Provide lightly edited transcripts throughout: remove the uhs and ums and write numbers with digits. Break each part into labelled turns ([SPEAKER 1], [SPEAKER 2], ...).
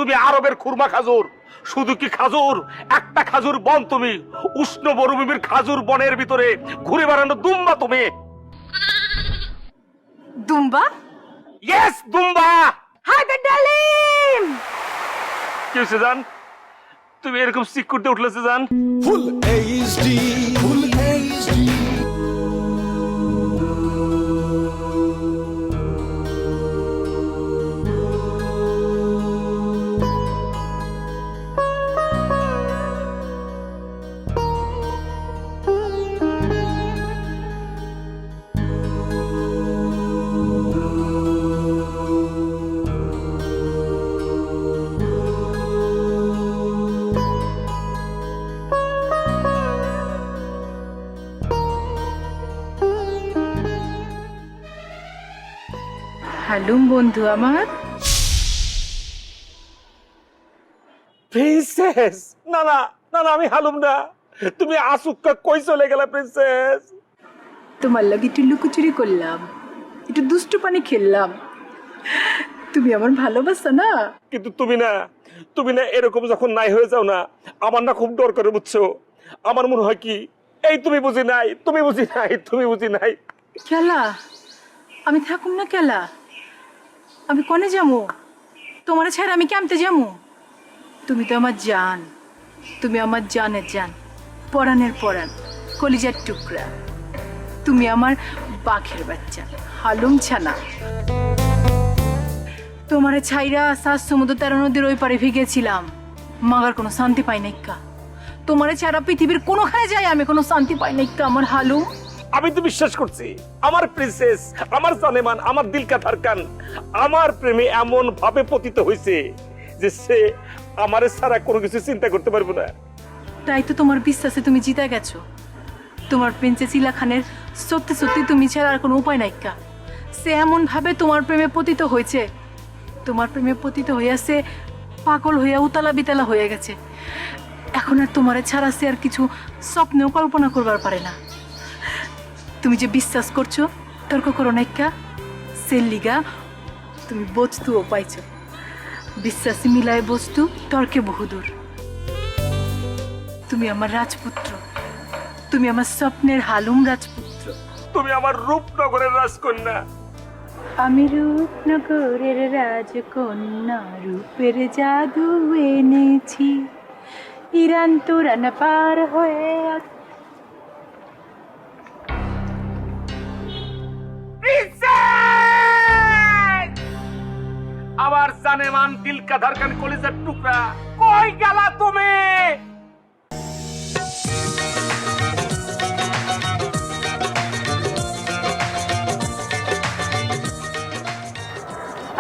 [SPEAKER 1] তুমি আরবের খুরমা খাজুর, শুধু কি খাজুর, একটা খাজুর বন তুমি, উষ্ণ মরুভূমির খাজুর বনের ভিতরে ঘুরে বেড়ানো দুম্বা তুমি।
[SPEAKER 2] দুম্বা?
[SPEAKER 1] ইয়েস, দুম্বা।
[SPEAKER 2] হাই দ্য ডালিম।
[SPEAKER 1] কি হয়েছে জান, তুমি এরকম সিক করতে উঠলেছে জান?
[SPEAKER 3] Full HD, full HD.
[SPEAKER 2] হালুম বন্ধু আমার।
[SPEAKER 1] প্রিন্সেস, না না না না, আমি হালুম না। তুমি আসুক্কা কই চলে গেলা প্রিন্সেস?
[SPEAKER 2] তোমার লাগে একটু লুকোচুরি করলাম, একটু দুষ্টু পানি খেললাম। তুমি আমার ভালোবাসা না?
[SPEAKER 1] কিন্তু তুমি না এরকম যখন নাই হয়ে যাও না, আমার না খুব ডর করে, বুঝছো? আমার মনে হয় কি, এই তুমি বুঝি নাই, তুমি বুঝি নাই, তুমি বুঝি নাই।
[SPEAKER 2] খেলা আমি থাকুম না, খেলা আমি কনে যাবো? তোমার ছাড়া আমি কেমতে যাবো? তুমি তো আমার জান, তুমি আমার জানের জান, পরাণের পরাণ, কলিজার টুকরা। তুমি আমার বাঘের বাচ্চা, হালুম ছানা। তোমারে ছাইরা সাত সমুদ্র 13 নদীর ওই পারে ভিগেছিলাম, মাগার কোনো শান্তি পাই নাইকা। তোমারে ছাড়া পৃথিবীর কোনোখানে যাই আমি কোনো শান্তি পাই নাইকা আমার হালুম।
[SPEAKER 1] আমি তো বিশ্বাস করছি আমার প্রিন্সেস, আমার জানেমান, আমার দিল কা ধড়কন আমার প্রেমে এমন ভাবে পতিত হয়েছে যে সে আমারে ছাড়া কোনো কিছু চিন্তা করতে পারবে না।
[SPEAKER 2] তাই তো তোমার বিশ্বাসে তুমি জিতে গেছো। তোমার প্রিন্সেস ইলা খানের সত্যি সত্যি তুমি ছাড়া আর কোনো উপায় নাইকা। সে এমন ভাবে তোমার প্রেমে পতিত হয়েছে, তোমার প্রেমে পতিত হইয়াছে, পাগল হইয়া উতালা বিতালা হয়ে গেছে। এখন আর তোমারে ছাড়া সে আর কিছু স্বপ্নেও কল্পনা করবার পারে না। তুমি যে বিশ্বাস করছো, তর্ক করো নাইকা, সে লিগা তুমি বস্তুও পাইছো। বিশ্বাসী মিলায় বস্তু, তর্কে বহুদূর। তুমি আমার রাজপুত্র, তুমি আমার স্বপ্নের হালুম রাজপুত্র।
[SPEAKER 1] তুমি আমার রূপনগরের রাজকন্যা।
[SPEAKER 2] আমি রূপনগরের রাজকন্যা, রূপের জাদু এনেছি, ইরান তুরান পার হয়ে।
[SPEAKER 1] আমার জানেমান, দিল কা ধড়কন, কলিজার টুকরা, কই গেলা তুমি?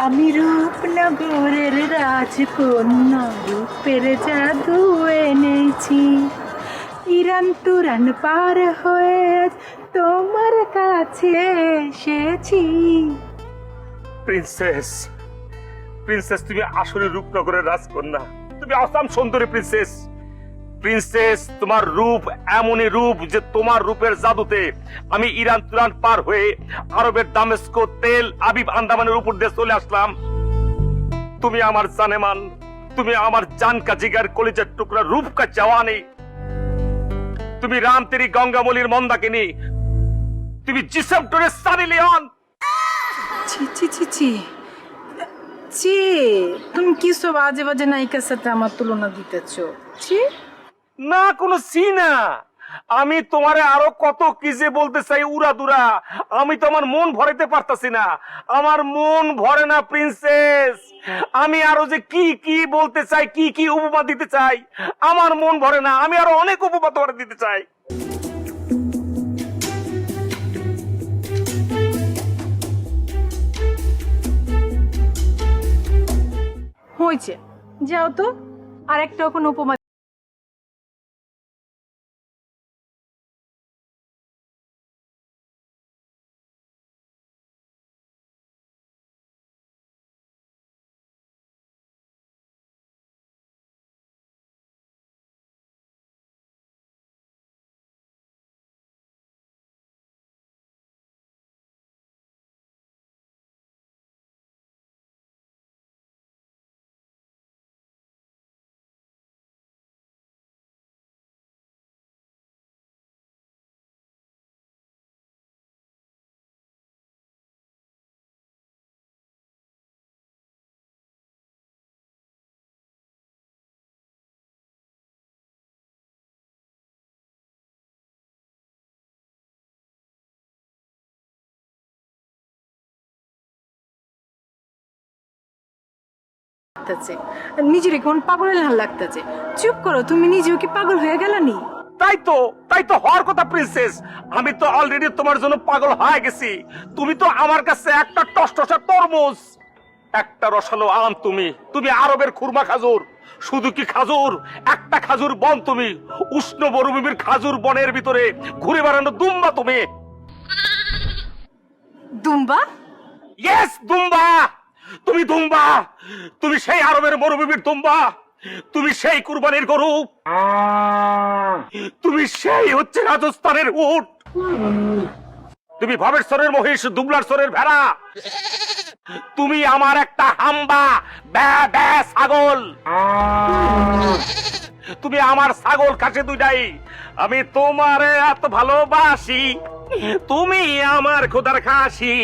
[SPEAKER 2] আমি রূপনগরের রাজকন্যা, রূপের জাদু এনেছি, ইরান তুরান পার হয়ে তোমার কাছে এসেছি।
[SPEAKER 1] প্রিন্সেস, প্রিন্সেস, তুমি আসলে রূপনগরের রাজকন্যা, তুমি আসাম সুন্দরী প্রিন্সেস। প্রিন্সেস, তোমার রূপ এমনই রূপ যে তোমার রূপের জাদুতে আমি ইরান তুরান পার হয়ে আরবের দামেস্কো, তেল আবিব, আন্দামানের উপর দিয়ে চলে আসলাম। তুমি আমার জানেমান, তুমি আমার জান কা জিগার, কলিজার টুকরা, রূপ কা জওয়ানি। তুমি রাম তেরি গঙ্গামলির মন্দাকিনী, তুমি জিসম টোরে সানি লিওন।
[SPEAKER 2] ছি ছি ছি ছি ছি, তুমি কি সব আজে বাজে নায়িকার সাথে আমার তুলনা দিতেছো? ছি।
[SPEAKER 1] না, কোনো সিনা। আমি তোমারে আরো কত কি যে বলতে চাই উড়াদুরা, আমি তো আমার মন ভরাইতে পারতাছি না, আমার মন ভরে না প্রিন্সেস। আমি আরো যে কি কি বলতে চাই, কি কি উপমা দিতে চাই, আমার মন ভরে না। আমি আরো অনেক উপমা তোমারে দিতে চাই।
[SPEAKER 2] হয়েছে, যাও তো, আর একটা কোনো উপমা লাগতেছে, নিজের কেমন পাগলের হাল লাগতেছে। চুপ করো, তুমি নিজেও কি পাগল হয়ে গেলানি?
[SPEAKER 1] তাই তো হওয়ার কথা প্রিন্সেস। আমি তো অলরেডি তোমার জন্য পাগল হয়ে গেছি। তুমি তো আমার কাছে একটা টসটসা তরমুজ, একটা রসালো আম। তুমি আরবের খুরমা খাজুর। শুধু কি খাজুর, একটা খাজুর বন তুমি। উষ্ণ মরুভূমির খাজুর বনের ভিতরে ঘুরে বেড়ানো দুম্বা তুমি।
[SPEAKER 2] দুম্বা?
[SPEAKER 1] ইয়েস, দুম্বা। তুমি দুম্বা, তুমি সেই আরবের মরুভূমির দুম্বা। তুমি সেই কুরবানির গরু। তুমি সেই হচ্ছে রাজস্থানের উট। তুমি ভবেশ্বরের মহিষ, দুবলাশ্বরের ভেড়া। তুমি আমার একটা হাম্বা ব্যা ব্যা ছাগল। তুমি আমার ছাগল কাছে দুইটাই। আমি তোমারে এত ভালোবাসি, তুমি আমার খোদার খাসি।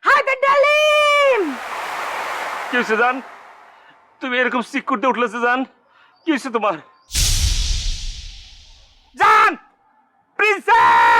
[SPEAKER 2] হাই ডালিম,
[SPEAKER 1] কি হয়েছে জান? তুমি এরকম সিক করতে উঠলেছে জান? কি হয়েছে তোমার জান? প্রিন্সেস!